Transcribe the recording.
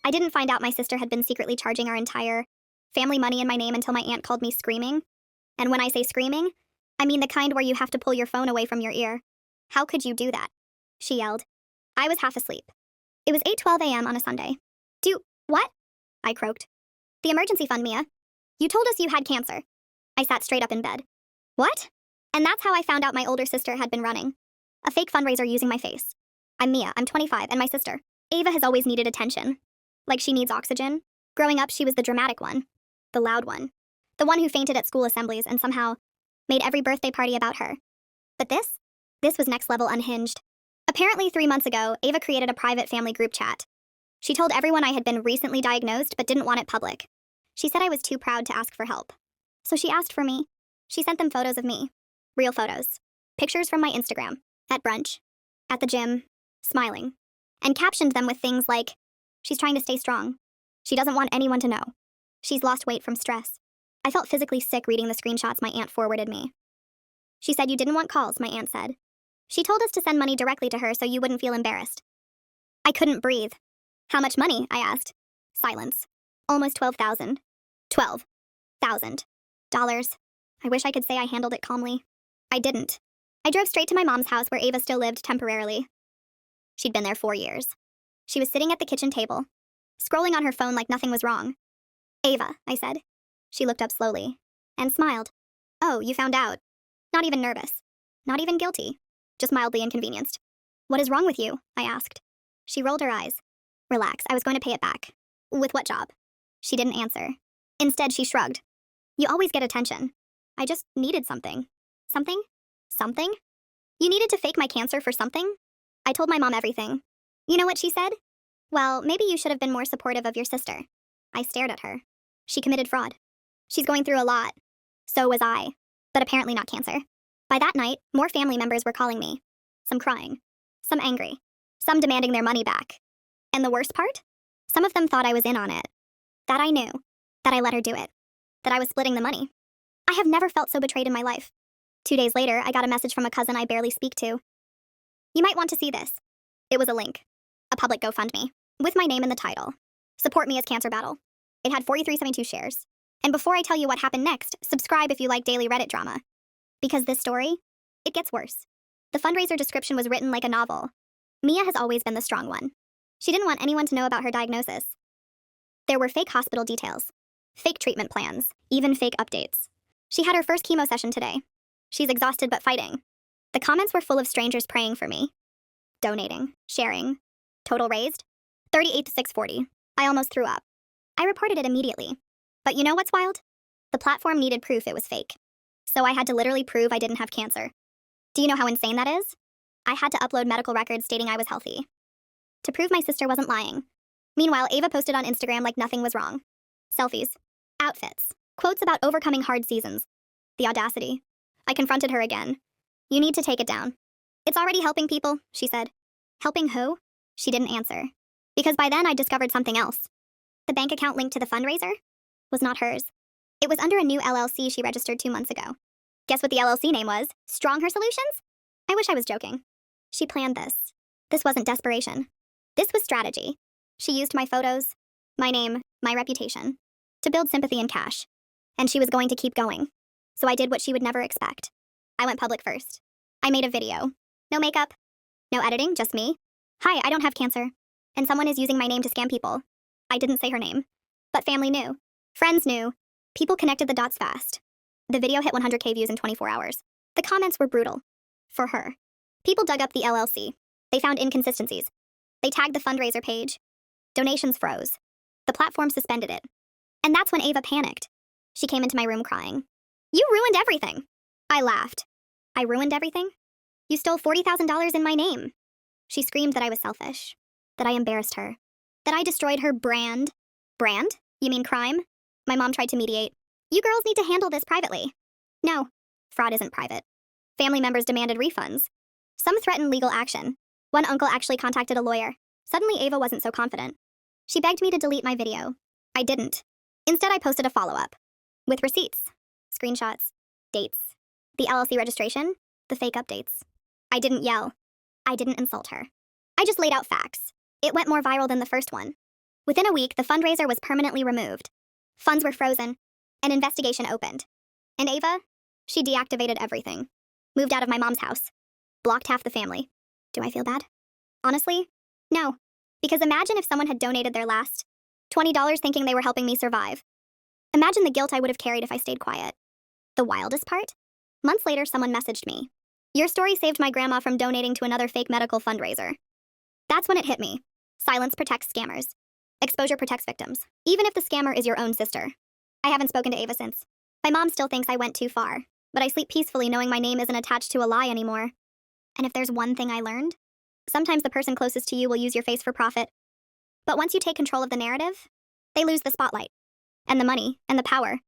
I didn't find out my sister had been secretly charging our entire family money in my name until my aunt called me screaming. And when I say screaming, I mean the kind where you have to pull your phone away from your ear. How could you do that? She yelled. I was half asleep. It was 8:12 a.m. on a Sunday. What? I croaked. The emergency fund, Mia. You told us you had cancer. I sat straight up in bed. What? And that's how I found out my older sister had been running. A fake fundraiser using my face. I'm Mia, I'm 25, and my sister, Ava, has always needed attention. Like she needs oxygen. Growing up, she was the dramatic one. The loud one. The one who fainted at school assemblies and somehow made every birthday party about her. But this was next level unhinged. Apparently 3 months ago, Ava created a private family group chat. She told everyone I had been recently diagnosed but didn't want it public. She said I was too proud to ask for help. So she asked for me. She sent them photos of me. Real photos. Pictures from my Instagram. At brunch. At the gym. Smiling. And captioned them with things like, she's trying to stay strong. She doesn't want anyone to know. She's lost weight from stress. I felt physically sick reading the screenshots my aunt forwarded me. She said you didn't want calls, my aunt said. She told us to send money directly to her so you wouldn't feel embarrassed. I couldn't breathe. How much money? I asked. Silence. Almost 12,000. $12,000. I wish I could say I handled it calmly. I didn't. I drove straight to my mom's house where Ava still lived temporarily. She'd been there 4 years. She was sitting at the kitchen table, scrolling on her phone like nothing was wrong. Ava, I said. She looked up slowly and smiled. Oh, you found out. Not even nervous. Not even guilty. Just mildly inconvenienced. What is wrong with you? I asked. She rolled her eyes. Relax, I was going to pay it back. With what job? She didn't answer. Instead, she shrugged. You always get attention. I just needed something. Something? Something? You needed to fake my cancer for something? I told my mom everything. You know what she said? Well, maybe you should have been more supportive of your sister. I stared at her. She committed fraud. She's going through a lot. So was I. But apparently not cancer. By that night, more family members were calling me. Some crying. Some angry. Some demanding their money back. And the worst part? Some of them thought I was in on it. That I knew. That I let her do it. That I was splitting the money. I have never felt so betrayed in my life. 2 days later, I got a message from a cousin I barely speak to. You might want to see this. It was a link. A public GoFundMe. With my name in the title. Support me as Cancer Battle. It had 4372 shares. And before I tell you what happened next, subscribe if you like daily Reddit drama. Because this story, it gets worse. The fundraiser description was written like a novel. Mia has always been the strong one. She didn't want anyone to know about her diagnosis. There were fake hospital details. Fake treatment plans. Even fake updates. She had her first chemo session today. She's exhausted but fighting. The comments were full of strangers praying for me. Donating. Sharing. Total raised? 38 to 640. I almost threw up. I reported it immediately. But you know what's wild? The platform needed proof it was fake. So I had to literally prove I didn't have cancer. Do you know how insane that is? I had to upload medical records stating I was healthy. To prove my sister wasn't lying. Meanwhile, Ava posted on Instagram like nothing was wrong. Selfies. Outfits. Quotes about overcoming hard seasons. The audacity. I confronted her again. You need to take it down. It's already helping people, she said. Helping who? She didn't answer. Because by then I discovered something else. The bank account linked to the fundraiser was not hers. It was under a new LLC she registered 2 months ago. Guess what the LLC name was? Strong Her Solutions? I wish I was joking. She planned this. This wasn't desperation. This was strategy. She used my photos, my name, my reputation, to build sympathy and cash. And she was going to keep going. So I did what she would never expect. I went public first. I made a video. No makeup. No editing, just me. Hi, I don't have cancer. And someone is using my name to scam people. I didn't say her name. But family knew. Friends knew. People connected the dots fast. The video hit 100K views in 24 hours. The comments were brutal. For her. People dug up the LLC. They found inconsistencies. They tagged the fundraiser page. Donations froze. The platform suspended it. And that's when Ava panicked. She came into my room crying. You ruined everything. I laughed. I ruined everything? You stole $40,000 in my name. She screamed that I was selfish. That I embarrassed her. That I destroyed her brand. Brand? You mean crime? My mom tried to mediate. You girls need to handle this privately. No. Fraud isn't private. Family members demanded refunds. Some threatened legal action. One uncle actually contacted a lawyer. Suddenly Ava wasn't so confident. She begged me to delete my video. I didn't. Instead, I posted a follow-up. With receipts. Screenshots. Dates. The LLC registration. The fake updates. I didn't yell. I didn't insult her. I just laid out facts. It went more viral than the first one. Within a week, the fundraiser was permanently removed. Funds were frozen. An investigation opened. And Ava? She deactivated everything. Moved out of my mom's house. Blocked half the family. Do I feel bad? Honestly, no. Because imagine if someone had donated their last $20 thinking they were helping me survive. Imagine the guilt I would have carried if I stayed quiet. The wildest part? Months later, someone messaged me. Your story saved my grandma from donating to another fake medical fundraiser. That's when it hit me. Silence protects scammers. Exposure protects victims. Even if the scammer is your own sister. I haven't spoken to Ava since. My mom still thinks I went too far, but I sleep peacefully knowing my name isn't attached to a lie anymore. And if there's one thing I learned, sometimes the person closest to you will use your face for profit. But once you take control of the narrative, they lose the spotlight, and the money, and the power.